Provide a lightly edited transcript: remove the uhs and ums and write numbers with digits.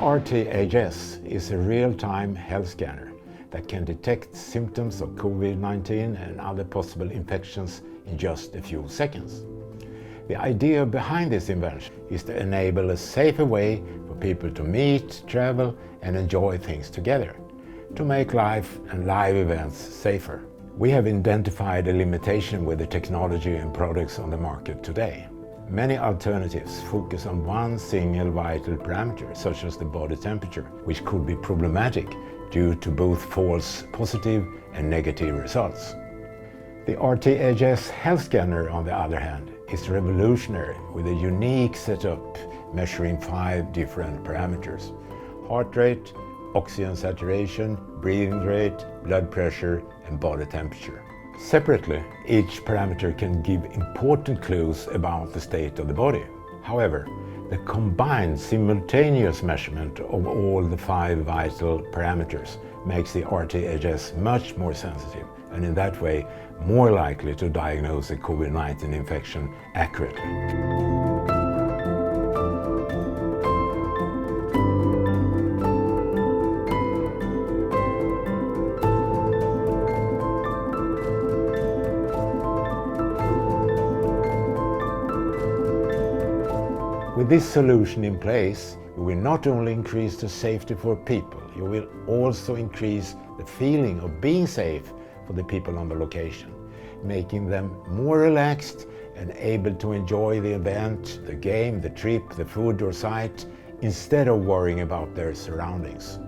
RTHS is a real-time health scanner that can detect symptoms of COVID-19 and other possible infections in just a few seconds. The idea behind this invention is to enable a safer way for people to meet, travel and enjoy things together, to make life and live events safer. We have identified a limitation with the technology and products on the market today. Many alternatives focus on one single vital parameter, such as the body temperature, which could be problematic due to both false positive and negative results. The RTHS health scanner, on the other hand, is revolutionary with a unique setup measuring 5 different parameters: heart rate, oxygen saturation, breathing rate, blood pressure and body temperature. Separately, each parameter can give important clues about the state of the body. However, the combined simultaneous measurement of all the 5 vital parameters makes the RTHS much more sensitive and in that way more likely to diagnose a COVID-19 infection accurately. With this solution in place, you will not only increase the safety for people, you will also increase the feeling of being safe for the people on the location, making them more relaxed and able to enjoy the event, the game, the trip, the food or sight, instead of worrying about their surroundings.